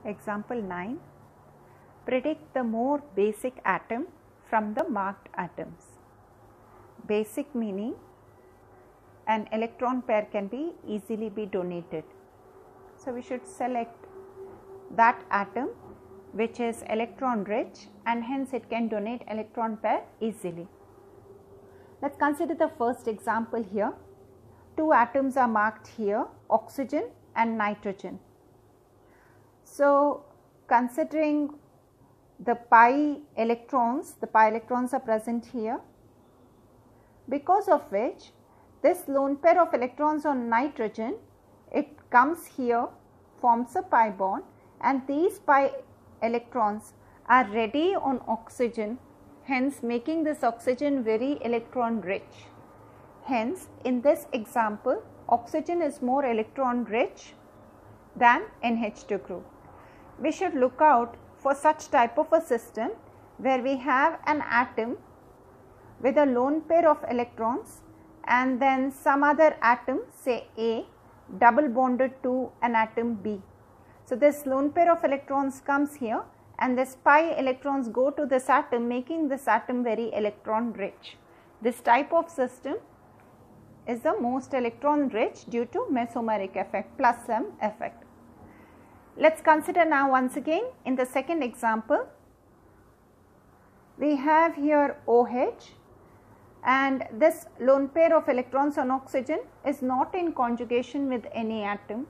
Example 9. Predict the more basic atom from the marked atoms. Basic meaning an electron pair can be easily donated. So we should select that atom which is electron rich and hence it can donate electron pair easily. Let's consider the first example here. Two atoms are marked here, oxygen and nitrogen. So considering the pi electrons are present here, because of which this lone pair of electrons on nitrogen, it comes here, forms a pi bond, and these pi electrons are ready on oxygen, hence making this oxygen very electron rich. Hence in this example oxygen is more electron rich than NH2 group. We should look out for such type of a system where we have an atom with a lone pair of electrons and then some other atom, say A, double bonded to an atom B. So this lone pair of electrons comes here and this pi electrons go to this atom, making this atom very electron rich. This type of system is the most electron rich due to mesomeric effect, plus M effect. Let's consider now once again in the second example. We have here OH and this lone pair of electrons on oxygen is not in conjugation with any atom.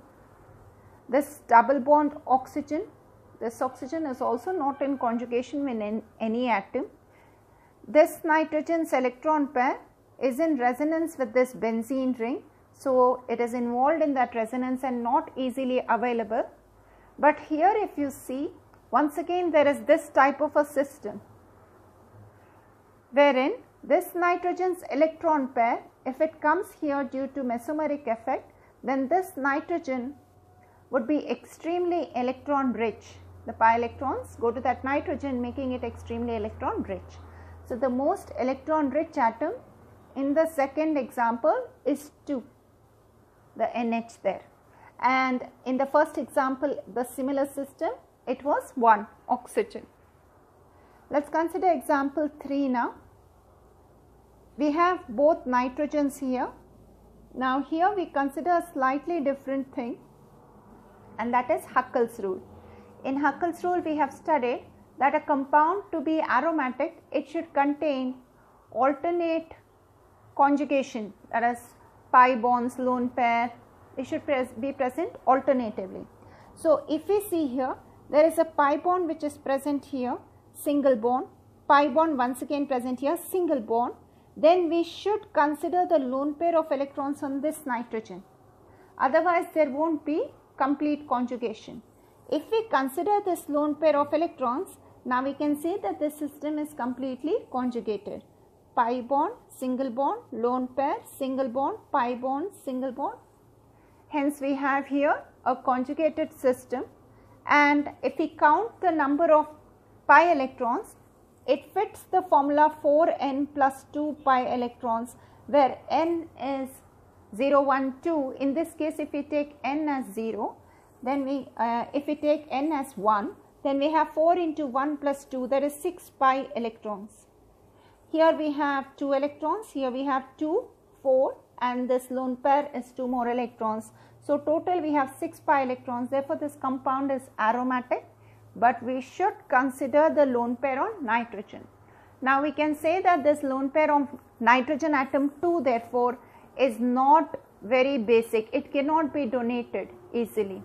This double bond oxygen, this oxygen is also not in conjugation with any atom. This nitrogen's electron pair is in resonance with this benzene ring, so it is involved in that resonance and not easily available. But here if you see, once again there is this type of a system wherein this nitrogen's electron pair, if it comes here due to mesomeric effect, then this nitrogen would be extremely electron rich. The pi electrons go to that nitrogen, making it extremely electron rich. So the most electron rich atom in the second example is 2, the NH there. And in the first example, the similar system, it was 1, oxygen. Let's consider example 3 now. We have both nitrogens here. Now here we consider a slightly different thing, and that is Huckel's rule. In Huckel's rule we have studied that a compound to be aromatic, it should contain alternate conjugation, that is pi bonds, lone pair, it should be present alternatively. So if we see here, there is a pi bond which is present here, single bond, pi bond once again present here, single bond, then we should consider the lone pair of electrons on this nitrogen. Otherwise there won't be complete conjugation. If we consider this lone pair of electrons, now we can say that this system is completely conjugated. Pi bond, single bond, lone pair, single bond, pi bond, single bond. Hence we have here a conjugated system, and if we count the number of pi electrons, it fits the formula 4n plus 2 pi electrons, where n is 0, 1, 2. In this case if we take n as 0, then if we take n as 1, then we have 4 into 1 plus 2, that is 6 pi electrons. Here we have 2 electrons, here we have 2, 4, and this lone pair is 2 more electrons. So total we have 6 pi electrons, therefore this compound is aromatic, but we should consider the lone pair on nitrogen. Now we can say that this lone pair on nitrogen atom 2 therefore is not very basic, it cannot be donated easily.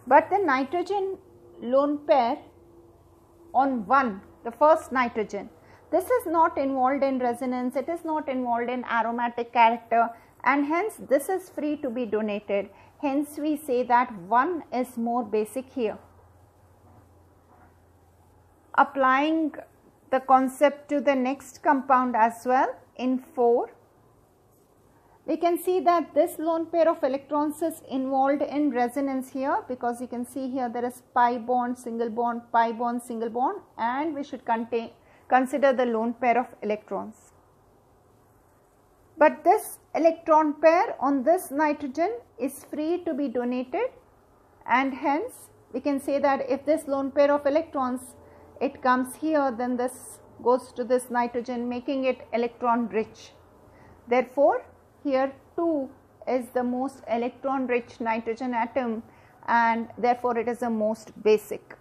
But the nitrogen lone pair on 1, the first nitrogen, this is not involved in resonance, it is not involved in aromatic character, and hence this is free to be donated. Hence we say that 1 is more basic here. Applying the concept to the next compound as well, in 4, we can see that this lone pair of electrons is involved in resonance here, because you can see here there is pi bond, single bond, pi bond, single bond, and we should consider the lone pair of electrons. But this electron pair on this nitrogen is free to be donated, and hence we can say that if this lone pair of electrons, it comes here, then this goes to this nitrogen, making it electron rich. Therefore, here 2 is the most electron rich nitrogen atom, and therefore it is the most basic.